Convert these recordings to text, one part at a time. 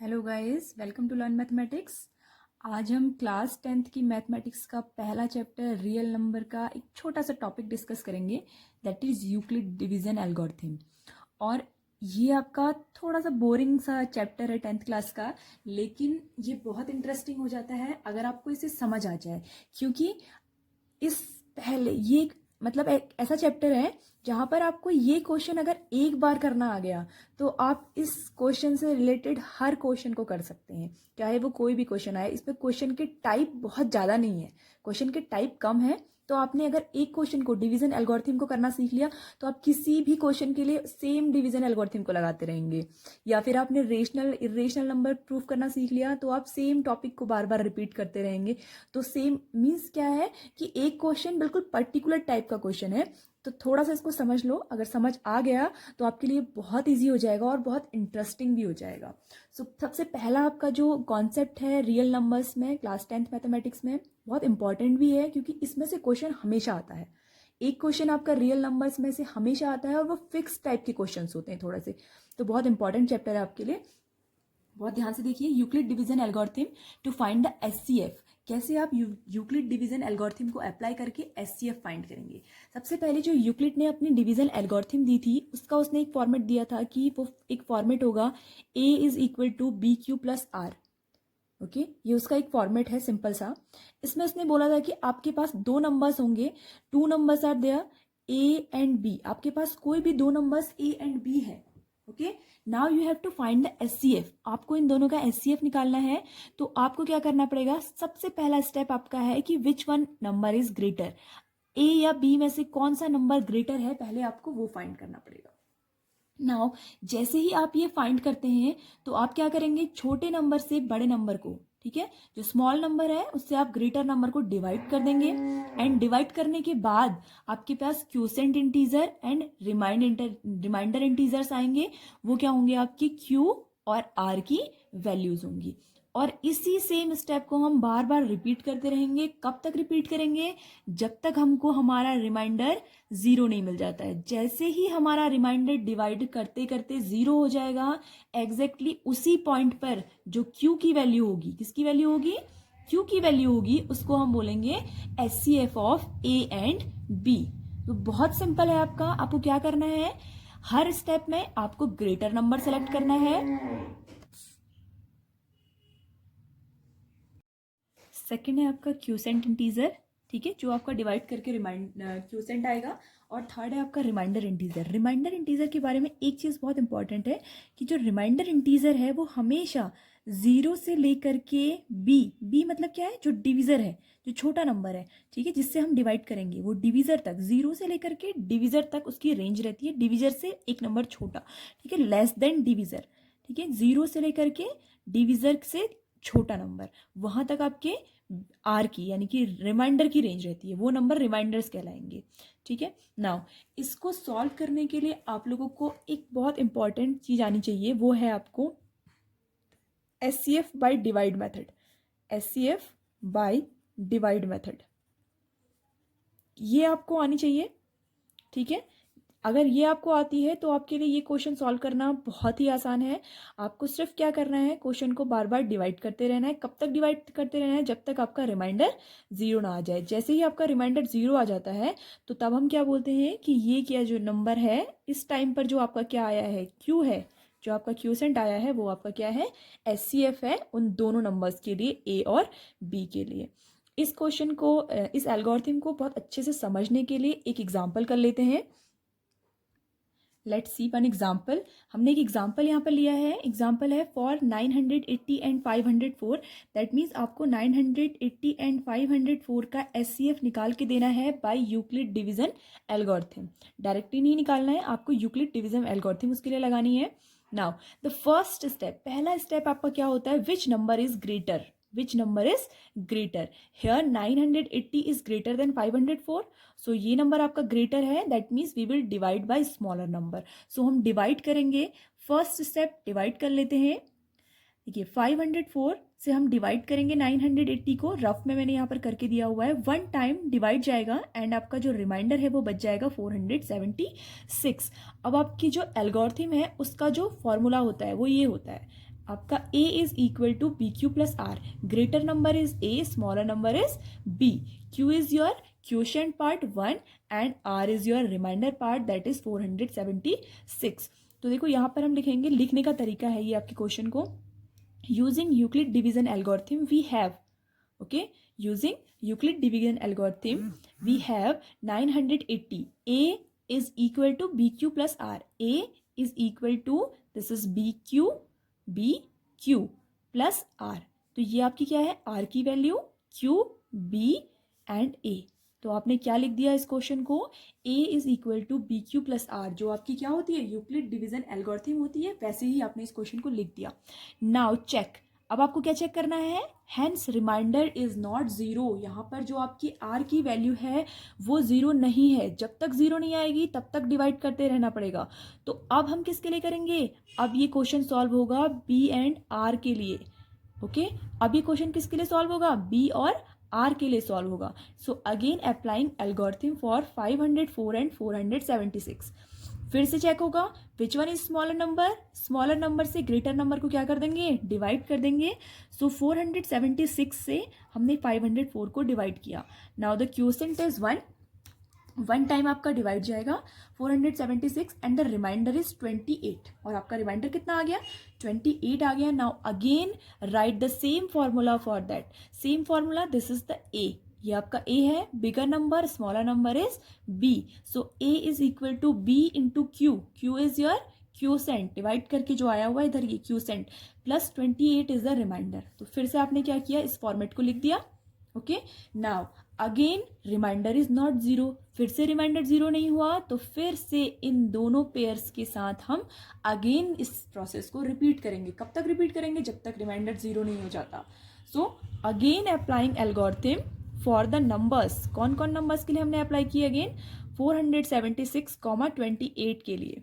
Hello guys, welcome to learn mathematics. आज हम class 10th की मैथमेटिक्स का पहला चैप्टर रियल नंबर का एक छोटा सा टॉपिक डिस्कस करेंगे, that is Euclid division algorithm. और ये आपका थोड़ा सा बोरिंग सा चैप्टर है 10th क्लास का, लेकिन ये बहुत इंटरेस्टिंग हो जाता है अगर आपको इसे समझ आ जाए। क्योंकि इस पहले ये एक ऐसा चैप्टर है जहाँ पर आपको ये क्वेश्चन अगर एक बार करना आ गया तो आप इस क्वेश्चन से रिलेटेड हर क्वेश्चन को कर सकते हैं, चाहे वो कोई भी क्वेश्चन आए। इसमें क्वेश्चन के टाइप बहुत ज़्यादा नहीं है, क्वेश्चन के टाइप कम है। तो आपने अगर एक क्वेश्चन को डिवीजन एल्गोरिथम को करना सीख लिया तो आप किसी भी क्वेश्चन के लिए सेम डिवीजन एल्गोरिथम को लगाते रहेंगे। या फिर आपने रेशनल इरेशनल नंबर प्रूफ करना सीख लिया तो आप सेम टॉपिक को बार बार रिपीट करते रहेंगे। तो सेम मीन्स क्या है कि एक क्वेश्चन बिल्कुल पर्टिकुलर टाइप का क्वेश्चन है। तो थोड़ा सा इसको समझ लो, अगर समझ आ गया तो आपके लिए बहुत इजी हो जाएगा और बहुत इंटरेस्टिंग भी हो जाएगा। सबसे पहला आपका जो कॉन्सेप्ट है रियल नंबर्स में क्लास 10th मैथमेटिक्स में, बहुत इंपॉर्टेंट भी है क्योंकि इसमें से क्वेश्चन हमेशा आता है। एक क्वेश्चन आपका रियल नंबर्स में से हमेशा आता है और वो फिक्स टाइप के क्वेश्चन होते हैं थोड़े से। तो बहुत इंपॉर्टेंट चैप्टर है आपके लिए, बहुत ध्यान से देखिए। Euclid division algorithm to find the HCF. कैसे आप यूक्लिड डिवीजन एल्गोरिथम को अप्लाई करके एचसीएफ फाइंड करेंगे। सबसे पहले जो यूक्लिड ने अपनी डिवीजन एल्गोरिथम दी थी उसका उसने एक फॉर्मेट दिया था कि वो एक फॉर्मेट होगा A is equal to B Q plus R. Okay, ये उसका एक फॉर्मेट है सिंपल सा। इसमें उसने बोला था कि आपके पास दो नंबर्स होंगे, two numbers are there, A and B. आपके पास कोई भी दो नंबर्स ए एंड बी है। Okay, now you have to find the HCF. आपको इन दोनों का एचसीएफ निकालना है। तो आपको क्या करना पड़ेगा, सबसे पहला स्टेप आपका है कि which one number is greater, A या बी में से कौन सा नंबर ग्रेटर है, पहले आपको वो फाइंड करना पड़ेगा। नाउ जैसे ही आप ये फाइंड करते हैं तो आप क्या करेंगे, छोटे नंबर से बड़े नंबर को, ठीक है, जो स्मॉल नंबर है उससे आप ग्रेटर नंबर को डिवाइड कर देंगे। एंड डिवाइड करने के बाद आपके पास quotient integer and remainder integers आएंगे। वो क्या होंगे, आपकी क्यू और आर की वैल्यूज होंगी। और इसी सेम स्टेप को हम बार बार रिपीट करते रहेंगे। कब तक रिपीट करेंगे, जब तक हमको हमारा रिमाइंडर जीरो नहीं मिल जाता है। जैसे ही हमारा रिमाइंडर डिवाइड करते करते जीरो हो जाएगा, एग्जैक्टली उसी पॉइंट पर जो क्यू की वैल्यू होगी, किसकी वैल्यू होगी, क्यू की वैल्यू होगी, उसको हम बोलेंगे HCF of A and B. तो बहुत सिंपल है आपका। आपको क्या करना है, हर स्टेप में आपको ग्रेटर नंबर सेलेक्ट करना है, सेकेंड है आपका क्यूसेंट इंटीजर, ठीक है, जो आपका डिवाइड करके क्यूसेंट आएगा। और थर्ड है आपका रिमाइंडर इंटीजर। रिमाइंडर इंटीजर के बारे में एक चीज़ बहुत इंपॉर्टेंट है कि जो रिमाइंडर इंटीजर है वो हमेशा जीरो से लेकर के बी मतलब क्या है, जो डिविजर है, जो छोटा नंबर है, ठीक है, जिससे हम डिवाइड करेंगे, वो डिविजर तक, जीरो से लेकर के डिविजर तक उसकी रेंज रहती है। डिविजर से एक नंबर छोटा, ठीक है, लेस देन डिविजर, ठीक है, जीरो से लेकर के डिविजर से छोटा नंबर, वहां तक आपके आर की यानी कि रिमाइंडर की रेंज रहती है, वो नंबर रिमाइंडर्स कहलाएंगे, ठीक है। नाउ इसको सॉल्व करने के लिए आप लोगों को एक बहुत इंपॉर्टेंट चीज आनी चाहिए, वो है आपको HCF by divide method. HCF by divide method ये आपको आनी चाहिए, ठीक है। अगर ये आपको आती है तो आपके लिए ये क्वेश्चन सॉल्व करना बहुत ही आसान है। आपको सिर्फ क्या करना है, क्वेश्चन को बार बार डिवाइड करते रहना है। कब तक डिवाइड करते रहना है, जब तक आपका रिमाइंडर जीरो ना आ जाए। जैसे ही आपका रिमाइंडर जीरो आ जाता है तो तब हम क्या बोलते हैं कि ये क्या जो नंबर है इस टाइम पर जो आपका क्या आया है, क्यू है, जो आपका क्यूसेंट आया है वो आपका क्या है, एचसीएफ है उन दोनों नंबर्स के लिए, ए और बी के लिए। इस क्वेश्चन को, इस एल्गोरिथम को बहुत अच्छे से समझने के लिए एक एग्जाम्पल कर लेते हैं। Let's see one example. हमने एक एग्जाम्पल यहाँ पर लिया है, एग्जाम्पल है फॉर 980 एंड 504। दैट मीन्स आपको 980 एंड 504 का एचसीएफ निकाल के देना है by Euclid division algorithm. Directly नहीं निकालना है, आपको यूक्लिड डिवीजन एल्गोरिथम उसके लिए लगानी है। नाउ द फर्स्ट स्टेप, पहला स्टेप आपका क्या होता है, which number is greater, which number is greater, here 980 is greater than 504, so ये नंबर आपका ग्रेटर है, that means we will divide by smaller number. So हम डिवाइड करेंगे, फर्स्ट स्टेप डिवाइड कर लेते हैं। देखिए 504 से हम डिवाइड करेंगे 980 को, रफ में मैंने यहाँ पर करके दिया हुआ है, वन टाइम डिवाइड जाएगा एंड आपका जो रिमाइंडर है वो बच जाएगा 476। अब आपकी जो एल्गोरिथम है उसका जो फॉर्मूला होता है वो ये होता है, आपका a is equal to B Q plus R, greater number is a, smaller number is b, q is your quotient part 1 and r is your remainder part that is 476। तो देखो यहाँ पर हम लिखेंगे, लिखने का तरीका है ये आपके क्वेश्चन को, using Euclid division algorithm we have, okay, using Euclid division algorithm we have 980, a is equal to bq plus r, a is equal to this is bq plus r, तो ये आपकी क्या है r की value, q, b and a। तो आपने क्या लिख दिया इस क्वेश्चन को, a is equal to B Q plus are, जो आपकी क्या होती है यूक्लिड डिवीजन एल्गोरिथम होती है, वैसे ही आपने इस क्वेश्चन को लिख दिया। नाउ चेक, अब आपको क्या चेक करना है, hence remainder is not zero, यहाँ पर जो आपकी r की वैल्यू है वो जीरो नहीं है, जब तक जीरो नहीं आएगी तब तक डिवाइड करते रहना पड़ेगा। तो अब हम किसके लिए करेंगे, अब ये क्वेश्चन सॉल्व होगा b एंड r के लिए, ओके, अब ये क्वेश्चन किसके लिए सॉल्व होगा, b और r के लिए सॉल्व होगा। So again applying algorithm for 504 and 476, फिर से चेक होगा which one is smaller number, smaller number से ग्रेटर नंबर को क्या कर देंगे, डिवाइड कर देंगे। सो 476 से हमने 504 को डिवाइड किया। Now the quotient is 1, one time आपका डिवाइड जाएगा 476 एंड द रिमाइंडर इज 28, और आपका रिमाइंडर कितना आ गया, 28 आ गया। Now again write the same formula for that, same formula, this is the a, ये आपका a है, bigger number smaller number is b, so a is equal to b into q, q is your quotient, divide करके जो आया हुआ है इधर ये quotient, plus 28 is the remainder. तो फिर से आपने क्या किया, इस फॉर्मेट को लिख दिया, okay. Now again reminder is not zero, फिर से रिमाइंडर जीरो नहीं हुआ, तो फिर से इन दोनों पेयर्स के साथ हम अगेन इस प्रोसेस को रिपीट करेंगे। कब तक रिपीट करेंगे, जब तक रिमाइंडर जीरो नहीं हो जाता। So again applying algorithm for the numbers, कौन कौन नंबर्स के लिए हमने अप्लाई किया, अगेन 476, 28 के लिए,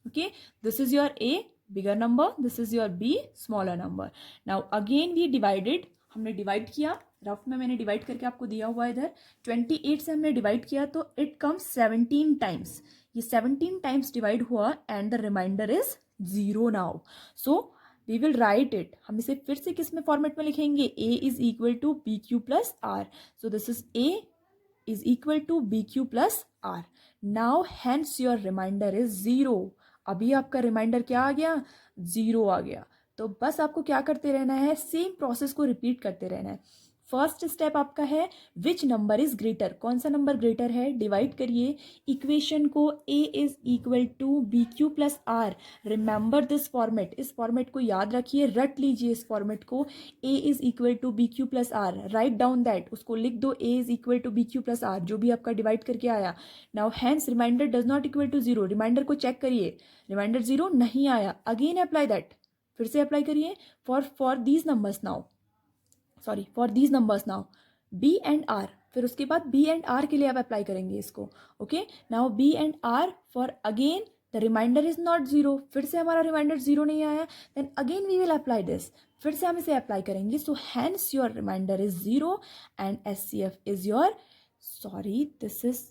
okay, this is your a bigger number, this is your b smaller number. Now again we divided, हमने डिवाइड किया, रफ में मैंने डिवाइड करके आपको दिया हुआ है इधर, 28 से हमने डिवाइड किया तो इट कम्स 17 टाइम्स, ये 17 टाइम्स डिवाइड हुआ and the reminder is zero now. So we will write it, हम इसे फिर से किस में फॉर्मेट में लिखेंगे, a is equal to B Q plus r, so this is a is equal to B Q plus r. Now hence your reminder is zero, अभी आपका रिमाइंडर क्या आ गया, जीरो आ गया। तो बस आपको क्या करते रहना है, सेम प्रोसेस को रिपीट करते रहना है। फर्स्ट स्टेप आपका है विच नंबर इज ग्रेटर, कौन सा नंबर ग्रेटर है, डिवाइड करिए इक्वेशन को, a is equal to B Q plus r, remember this format, इस फॉर्मेट को याद रखिए, रट लीजिए इस फॉर्मेट को, a is equal to B Q plus r, write down that, उसको लिख दो, a is equal to B Q plus are, जो भी आपका डिवाइड करके आया। Now hence reminder does not equal to zero, reminder को चेक करिए, रिमाइंडर जीरो नहीं आया, अगेन अप्लाई दैट, फिर से अप्लाई करिए for these numbers now, sorry for these numbers now b and r, फिर उसके बाद b एंड r के लिए आप अप्लाई करेंगे इसको, okay. Now b and r for again the reminder is not zero, फिर से हमारा रिमाइंडर जीरो नहीं आया, then again we will apply this, फिर से हम इसे अप्लाई करेंगे। So hence your reminder is zero and SCF is your, sorry this is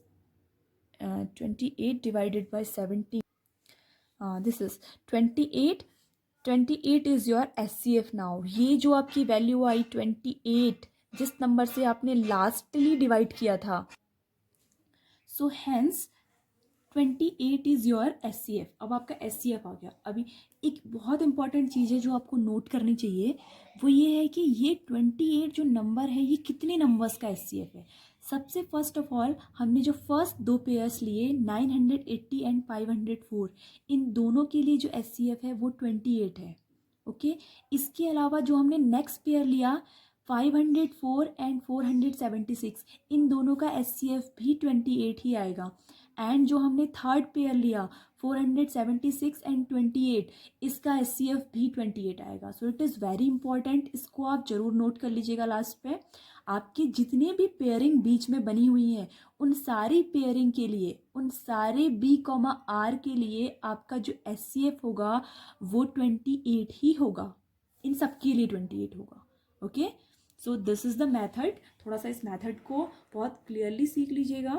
28 divided by 17, this is 28 is your SCF now. ये जो आपकी वैल्यू आई 28, जिस नंबर से आपने लास्टली डिवाइड किया था, so hence 28 is your SCF। अब आपका SCF आ गया। अभी एक बहुत इंपॉर्टेंट चीज़ है जो आपको नोट करनी चाहिए, वो ये है कि ये 28 जो नंबर है ये कितने नंबर्स का SCF है। सबसे फर्स्ट ऑफ ऑल हमने जो फर्स्ट दो पेयर्स लिए 980 एंड 504, इन दोनों के लिए जो SCF है वो 28 है, ओके। इसके अलावा जो हमने नेक्स्ट पेयर लिया 504 एंड 476, इन दोनों का SCF भी 28 ही आएगा। एंड जो हमने थर्ड पेयर लिया 476 एंड 28, इसका SCF भी 28 आएगा। So it is very important, इसको आप जरूर नोट कर लीजिएगा। लास्ट पे आपकी जितने भी पेयरिंग बीच में बनी हुई हैं उन सारी पेयरिंग के लिए, उन सारे B, R के लिए आपका जो SCF होगा वो 28 ही होगा, इन सब के लिए 28 होगा, okay. So this is the method, थोड़ा सा इस मेथड को बहुत क्लियरली सीख लीजिएगा।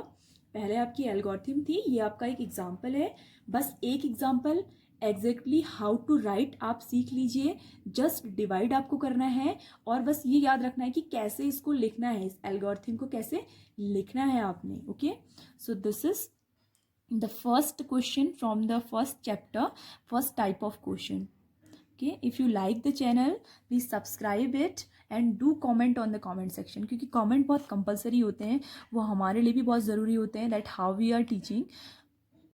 पहले आपकी एल्गोरिथम थी, ये आपका एक एग्जाम्पल है, बस एक example exactly how to write आप सीख लीजिए। जस्ट डिवाइड आपको करना है और बस ये याद रखना है कि कैसे इसको लिखना है, इस एल्गोरिथम को कैसे लिखना है आपने। Okay, so this is the first question from the first chapter, first type of question. Okay, if you like the channel please subscribe it and do comment on the comment section, क्योंकि comment बहुत compulsory होते हैं, वो हमारे लिए भी बहुत ज़रूरी होते हैं, that how we are teaching.